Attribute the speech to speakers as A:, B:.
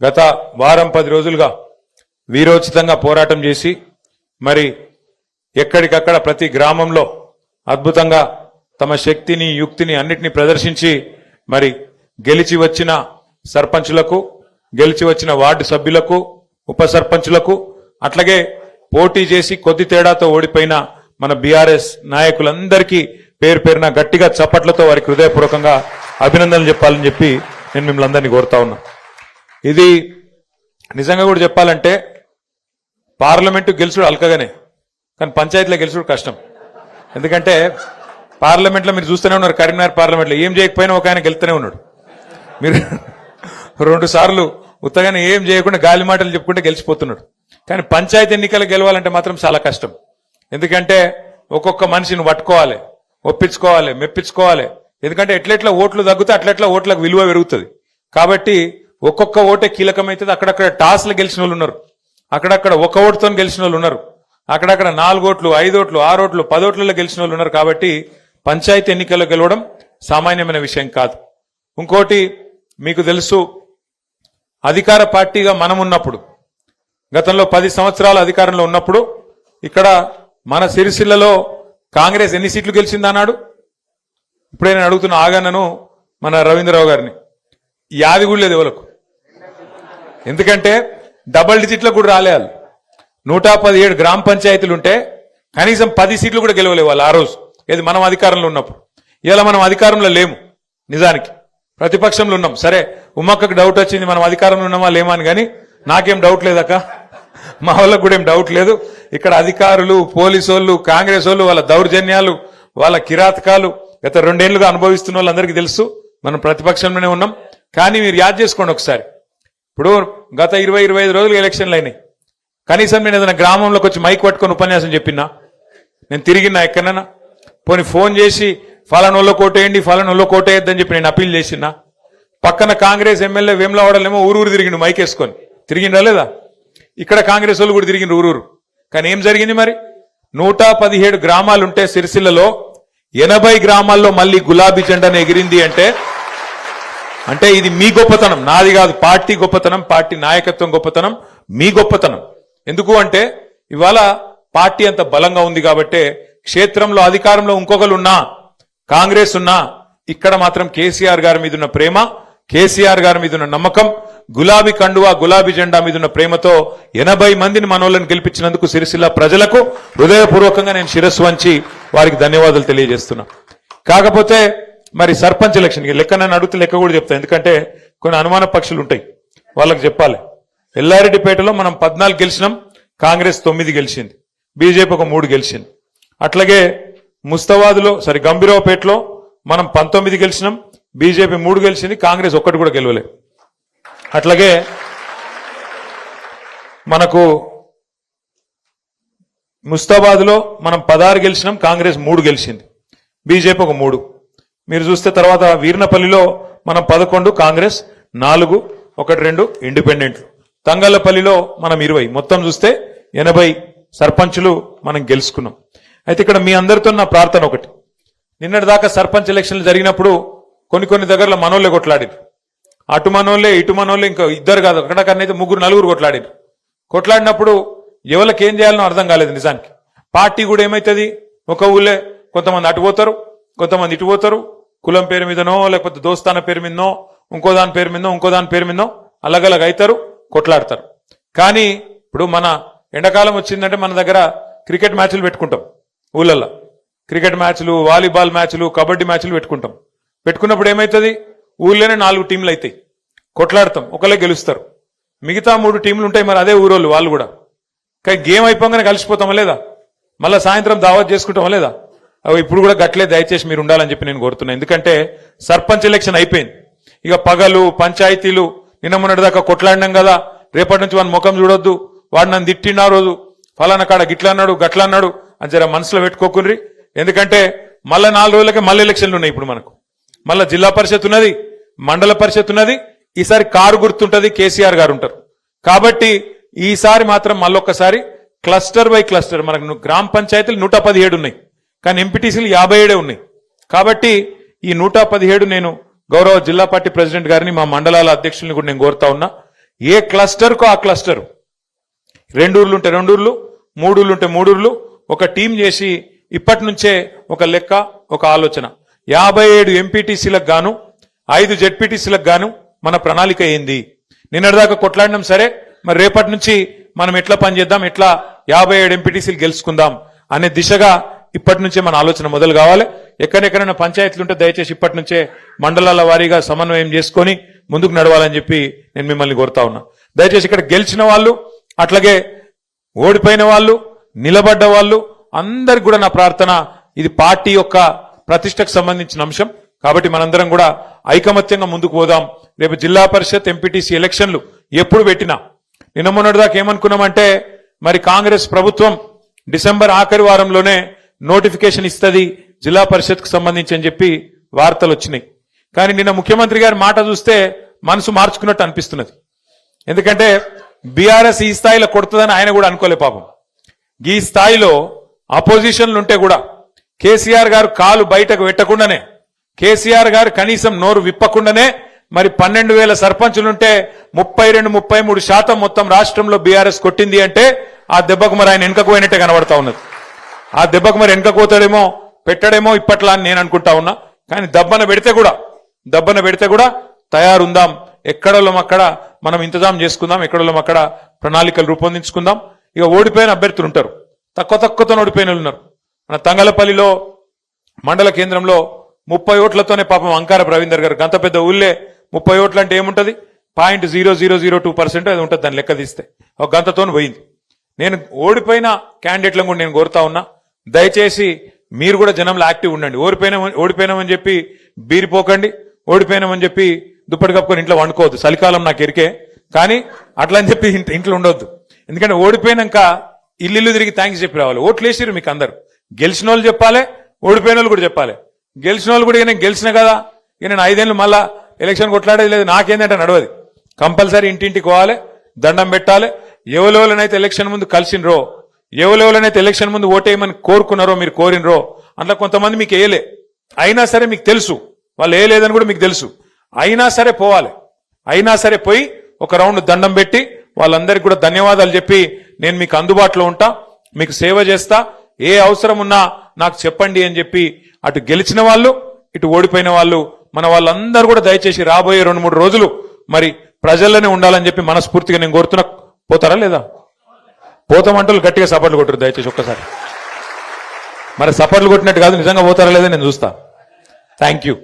A: గత వారం 10 రోజులుగా వీరోచితంగా పోరాటం చేసి మరి ఎక్కడికక్కడ ప్రతి గ్రామంలో అద్భుతంగా తమ శక్తిని యుక్తిని అన్నిటినీ ప్రదర్శించి మరి గెలిచి వచ్చిన సర్పంచులకు గెలిచి వచ్చిన వార్డు సభ్యులకు ఉప సర్పంచులకు అట్లాగే పోటీ చేసి కొద్ది తేడాతో ఓడిపోయిన మన బీఆర్ఎస్ నాయకులందరికీ పేరు పేరున గట్టిగా చప్పట్లతో వారికి హృదయపూర్వకంగా అభినందనలు చెప్పాలని చెప్పి నేను మిమ్మల్ని అందరినీ కోరుతా ఉన్నా. ఇది నిజంగా కూడా చెప్పాలంటే పార్లమెంటు గెలుచుడు అల్కగానే, కానీ పంచాయతీలో గెలుచుడు కష్టం. ఎందుకంటే పార్లమెంట్లో మీరు చూస్తూనే ఉన్నారు, కరీంనగర్ పార్లమెంట్లో ఏం చేయకపోయినా ఒక ఆయన గెలుతూనే ఉన్నాడు. మీరు 2 సార్లు ఉత్తగానే ఏం చేయకుండా గాలి మాటలు చెప్పుకుంటే గెలిచిపోతున్నాడు. కానీ పంచాయతీ ఎన్నికలు గెలవాలంటే మాత్రం చాలా కష్టం. ఎందుకంటే ఒక్కొక్క మనిషిని పట్టుకోవాలి, ఒప్పించుకోవాలి, మెప్పించుకోవాలి. ఎందుకంటే ఎట్లెట్లా ఓట్లు తగ్గుతే అట్లెట్లా ఓట్లకు విలువ పెరుగుతుంది. కాబట్టి ఒక్కొక్క ఓటే కీలకమైతుంది. అక్కడక్కడ టాస్లు గెలిచిన వాళ్ళు ఉన్నారు, అక్కడక్కడ 1 ఓటుతో గెలిచిన వాళ్ళు ఉన్నారు, అక్కడక్కడ 4 ఓట్లు 5 ఓట్లు 6 ఓట్లు 10 ఓట్లలో గెలిచిన వాళ్ళు ఉన్నారు. కాబట్టి పంచాయతీ ఎన్నికల్లో గెలవడం సామాన్యమైన విషయం కాదు. ఇంకోటి మీకు తెలుసు, అధికార పార్టీగా మనం ఉన్నప్పుడు గతంలో 10 సంవత్సరాల అధికారంలో ఉన్నప్పుడు ఇక్కడ మన సిరిసిల్లలో కాంగ్రెస్ ఎన్ని సీట్లు గెలిచిందన్నాడు. ఇప్పుడే నేను అడుగుతున్న ఆగన్నను మన రవీంద్రరావు గారిని, యాది కూడా లేదు ఎవరికి. ఎందుకంటే డబల్ డిజిట్లో కూడా రాలేదు. 117 గ్రామ పంచాయతీలు ఉంటే కనీసం 10 సీట్లు కూడా గెలవలేవు వాళ్ళు ఆ రోజు. ఏది మనం అధికారంలో ఉన్నప్పుడు. ఇలా మనం అధికారంలో లేము, నిజానికి ప్రతిపక్షంలో ఉన్నాం. సరే ఉమ్మక్కకు డౌట్ వచ్చింది మనం అధికారంలో ఉన్నామా లేమా అని, కానీ నాకేం డౌట్ లేదక్క, మా వాళ్ళకు కూడా ఏం డౌట్ లేదు. ఇక్కడ అధికారులు, పోలీసు వాళ్ళు, కాంగ్రెస్ వాళ్ళు, వాళ్ళ దౌర్జన్యాలు, వాళ్ళ కిరాతకాలు గత 2 ఏళ్లుగా అనుభవిస్తున్న వాళ్ళందరికీ తెలుసు. మనం ప్రతిపక్షంలోనే ఉన్నాం. కానీ మీరు యాద్ చేసుకోండి ఒకసారి, ఇప్పుడు గత 20-25 రోజులు ఎలక్షన్లు అయినాయి. కనీసం నేను ఏదైనా గ్రామంలోకి వచ్చి మైక్ పట్టుకొని ఉపన్యాసం చెప్పినా, నేను తిరిగినా ఎక్కడైనా పోనీ ఫోన్ చేసి ఫలానోళ్ళో కోటేయండి ఫలానోళ్ళో కోటేయద్దని చెప్పి నేను అప్పీల్ చేసినా. పక్కన కాంగ్రెస్ ఎమ్మెల్యే వేములవాడలేమో ఊరూరు తిరిగిండు మైక్ వేసుకొని, తిరిగిండా లేదా? ఇక్కడ కాంగ్రెస్ వాళ్ళు కూడా తిరిగిండు ఊరూరు. కానీ ఏం జరిగింది మరి? 117 గ్రామాలుంటే సిరిసిల్లలో 80 గ్రామాల్లో మళ్ళీ గులాబీ జెండాను ఎగిరింది అంటే ఇది మీ గొప్పతనం, నాది కాదు. పార్టీ గొప్పతనం, పార్టీ నాయకత్వం గొప్పతనం, మీ గొప్పతనం. ఎందుకు అంటే ఇవాళ పార్టీ అంత బలంగా ఉంది కాబట్టి క్షేత్రంలో అధికారంలో ఇంకొకరు ఉన్నా, కాంగ్రెస్ ఉన్నా, ఇక్కడ మాత్రం కేసీఆర్ గారి మీద ఉన్న ప్రేమ, కేసీఆర్ గారి మీద ఉన్న నమ్మకం, గులాబీ కండువా గులాబీ జెండా మీద ఉన్న ప్రేమతో 80 మందిని మనోళ్ళని గెలిపించినందుకు సిరిసిల్ల ప్రజలకు హృదయపూర్వకంగా నేను శిరస్సు వంచి వారికి ధన్యవాదాలు తెలియజేస్తున్నా. కాకపోతే మరి సర్పంచ్ ఎలక్షన్ లెక్క నన్ను అడుగుతూ లెక్క కూడా చెప్తాను, ఎందుకంటే కొన్ని అనుమాన పక్షులు ఉంటాయి, వాళ్ళకి చెప్పాలి. ఎల్లారెడ్డిపేటలో మనం 14 గెలిచినాం, కాంగ్రెస్ 9 గెలిచింది, బీజేపీ ఒక 3 గెలిచింది. అట్లాగే ముస్తవాదులో గంభీరావుపేటలో మనం 19 గెలిచినాం, బీజేపీ 3 గెలిచింది, కాంగ్రెస్ 1 కూడా గెలవలేదు. అట్లాగే మనకు ముస్తాబాద్లో మనం 16 గెలిచినాం, కాంగ్రెస్ 3 గెలిచింది, బీజేపీ ఒక 3. మీరు చూస్తే తర్వాత వీర్నపల్లిలో మనం 11, కాంగ్రెస్ 4, 1-2 ఇండిపెండెంట్లు. తంగళ్లపల్లిలో మనం 20. మొత్తం చూస్తే 80 సర్పంచులు మనం గెలుచుకున్నాం. అయితే ఇక్కడ మీ అందరితో నా ప్రార్థన ఒకటి, నిన్నటి దాకా సర్పంచ్ ఎలక్షన్లు జరిగినప్పుడు కొన్ని దగ్గరలో మనోళ్ళే కొట్లాడారు. అటు మనోళ్ళే ఇటు మనోళ్ళే, ఇంకా 2 కాదు, అక్కడక్కడనైతే 3-4 కొట్లాడారు. కొట్లాడినప్పుడు ఎవరికి ఏం చేయాలనో అర్థం కాలేదు. నిజానికి పార్టీ కూడా ఏమవుతుంది, ఒక ఊళ్ళే కొంతమంది అటు పోతారు, కొంతమంది ఇటు పోతారు, కులం పేరు మీదనో లేకపోతే దోస్తాన పేరు మీదనో ఇంకో దాని పేరు మీదనో అలగలగ అవుతారు, కొట్లాడతారు. కానీ ఇప్పుడు మన ఎండాకాలం వచ్చిందంటే మన దగ్గర క్రికెట్ మ్యాచ్లు పెట్టుకుంటాం, ఊళ్ళల్లో క్రికెట్ మ్యాచ్లు, వాలీబాల్ మ్యాచ్లు, కబడ్డీ మ్యాచ్లు పెట్టుకున్నప్పుడు ఏమవుతుంది, ఊళ్ళోనే 4 టీంలు అవుతాయి, కొట్లాడతాం, ఒకళ్ళే గెలుస్తారు, మిగతా 3 టీంలు ఉంటాయి. మరి అదే ఊరోళ్ళు వాళ్ళు కూడా. కానీ గేమ్ అయిపోగానే కలిసిపోతామా లేదా, మళ్ళీ సాయంత్రం దావత్ చేసుకుంటామా లేదా? అవి ఇప్పుడు కూడా గట్లే, దయచేసి మీరు ఉండాలని చెప్పి నేను కోరుతున్నాను. ఎందుకంటే సర్పంచ్ ఎలక్షన్ అయిపోయింది, ఇక పగలు పంచాయతీలు, నిన్న మొన్నటి దాకా కొట్లాడినాం కదా, రేపటి నుంచి వాడిని ముఖం చూడొద్దు, వాడు నన్ను తిట్టినా రోజు ఫలానా కాడ గిట్లా అన్నాడు గట్లా అన్నాడు అని జర మనసులో పెట్టుకోకుండ్రి. ఎందుకంటే మళ్ళీ 4 రోజులకే మళ్ళీ ఎలక్షన్లు ఉన్నాయి. ఇప్పుడు మనకు మళ్ళీ జిల్లా పరిషత్ ఉన్నది, మండల పరిషత్ ఉన్నది, ఈసారి కారు గుర్తుంటది, కేసీఆర్ గారు ఉంటారు. కాబట్టి ఈసారి మాత్రం మళ్ళొక్కసారి క్లస్టర్ బై క్లస్టర్, మనకు గ్రామ పంచాయతీలు 117 ఉన్నాయి, కానీ ఎంపీటీసీలు 57 ఉన్నాయి. కాబట్టి ఈ 117 నేను గౌరవ జిల్లా పార్టీ ప్రెసిడెంట్ గారిని, మా మండలాల అధ్యక్షుల్ని కూడా నేను కోరుతా ఉన్నా, ఏ క్లస్టర్కో ఆ క్లస్టర్, 2 ఊర్లు ఉంటే 2 ఊర్లు, 3 ఊర్లు ఉంటే 3 ఊర్లు, ఒక టీం చేసి ఇప్పటి నుంచే ఒక లెక్క, ఒక ఆలోచన. 57 ఎంపీటీసీలకు గాను 5 జెడ్పీటీసీలకు గాను మన ప్రణాళిక ఏంది? నిన్నటిదాకా కొట్లాడినాం, సరే మరి రేపటి నుంచి మనం ఎట్లా పనిచేద్దాం, ఎట్లా 57 ఎంపీటీసీలు గెలుచుకుందాం అనే దిశగా ఇప్పటి నుంచే మన ఆలోచన మొదలు కావాలి. ఎక్కడెక్కడైనా పంచాయతీలు ఉంటే దయచేసి ఇప్పటి నుంచే మండలాల వారీగా సమన్వయం చేసుకొని ముందుకు నడవాలని చెప్పి నేను మిమ్మల్ని కోరుతా ఉన్నా. దయచేసి ఇక్కడ గెలిచిన వాళ్ళు, అట్లాగే ఓడిపోయిన వాళ్ళు, నిలబడ్డ వాళ్ళు అందరికి కూడా నా ప్రార్థన, ఇది పార్టీ యొక్క ప్రతిష్టకు సంబంధించిన అంశం కాబట్టి మనందరం కూడా ఐకమత్యంగా ముందుకు పోదాం. రేపు జిల్లా పరిషత్ ఎంపీటీసీ ఎలక్షన్లు ఎప్పుడు పెట్టినా, నిన్న మొన్నటిదాకా ఏమనుకున్నామంటే మరి కాంగ్రెస్ ప్రభుత్వం డిసెంబర్ ఆఖరి వారంలోనే నోటిఫికేషన్ ఇస్తుంది జిల్లా పరిషత్కు సంబంధించి అని చెప్పి వార్తలు వచ్చినాయి. కానీ నిన్న ముఖ్యమంత్రి గారి మాట చూస్తే మనసు మార్చుకున్నట్టు అనిపిస్తున్నది. ఎందుకంటే బీఆర్ఎస్ ఈ స్థాయిలో కొడుతుందని ఆయన కూడా అనుకోలే పాపం. ఈ స్థాయిలో అపోజిషన్లు ఉంటే కూడా కేసీఆర్ గారు కాలు బయటకు పెట్టకుండానే, కేసీఆర్ గారు కనీసం నోరు విప్పకుండానే మరి 12,000 సర్పంచులుంటే 32-33% మొత్తం రాష్ట్రంలో బీఆర్ఎస్ కొట్టింది అంటే ఆ దెబ్బకు మరి ఆయన వెనుకకు పోయినట్టే కనబడతా ఉన్నది. ఆ దెబ్బకు మరి వెనుక పోతాడేమో, పెట్టడేమో ఇప్పట్లా అని నేను అనుకుంటా ఉన్నా. కానీ దబ్బన పెడితే కూడా తయారుందాం. ఎక్కడోళ్ళం అక్కడ మనం ఇంతజాం చేసుకుందాం, ఎక్కడోళ్ళం అక్కడ ప్రణాళికలు రూపొందించుకుందాం. ఇక ఓడిపోయిన అభ్యర్థులు ఉంటారు, తక్కువతో ఓడిపోయిన వాళ్ళు ఉన్నారు. మన తంగలపల్లిలో మండల కేంద్రంలో 30 ఓట్లతోనే పాపం అంకార రవీందర్ గారు, గంత పెద్ద ఊళ్ళే 30 ఓట్లు అంటే ఏముంటది, 0.0002% అది ఉంటుంది దాన్ని లెక్క తీస్తే, ఒక గంతతో పోయింది. నేను ఓడిపోయిన క్యాండిడేట్లను కూడా నేను కోరుతా ఉన్నా, దయచేసి మీరు కూడా జనంలో యాక్టివ్ ఉండండి. ఓడిపోయినామని చెప్పి బీరిపోకండి, ఓడిపోయినామని చెప్పి దుప్పటి కప్పుకొని ఇంట్లో వండుకోవద్దు. చలికాలం నాకు ఎరికే, కానీ అట్లా అని చెప్పి ఇంట్లో ఉండొద్దు. ఎందుకంటే ఓడిపోయినాక ఇల్లు తిరిగి థ్యాంక్స్ చెప్పి రావాలి. ఓట్లు వేసిరు మీకు అందరు, గెలిచిన వాళ్ళు చెప్పాలి, ఓడిపోయిన వాళ్ళు కూడా చెప్పాలి. గెలిచిన వాళ్ళు కూడా నేను గెలిచిన కదా, ఇక నేను 5 ఏళ్ళు మళ్ళా ఎలక్షన్ కొట్లాడేది లేదు, నాకేందంటే నడవది. కంపల్సరీ ఇంటింటికి పోవాలి, దండం పెట్టాలి. ఎవరెవరైతే ఎలక్షన్ ముందు కలిసినరో, ఎవరెవరైతే ఎలక్షన్ ముందు ఓటేయమని కోరుకున్నారో, మీరు కోరినరో, అట్లా కొంతమంది మీకు వేయలే, అయినా సరే మీకు తెలుసు వాళ్ళు వేయలేదని కూడా మీకు తెలుసు, అయినా సరే పోవాలి. అయినా సరే పోయి ఒక రౌండ్ దండం పెట్టి వాళ్ళందరికీ కూడా ధన్యవాదాలు చెప్పి నేను మీకు అందుబాటులో ఉంటా, మీకు సేవ చేస్తా, ఏ అవసరం ఉన్నా నాకు చెప్పండి అని చెప్పి అటు గెలిచిన వాళ్ళు, ఇటు ఓడిపోయిన వాళ్ళు, మన వాళ్ళందరూ కూడా దయచేసి రాబోయే 2-3 రోజులు మరి ప్రజల్లోనే ఉండాలని చెప్పి మనస్ఫూర్తిగా నేను కోరుతున్నా. పోతారా లేదా? పోతామంటూ గట్టిగా సపోర్ట్లు కొట్టరు దయచేసి ఒక్కసారి. మరి సపోర్ట్లు కొట్టినట్టు కాదు, నిజంగా పోతారా లేదా నేను చూస్తా. Thank you.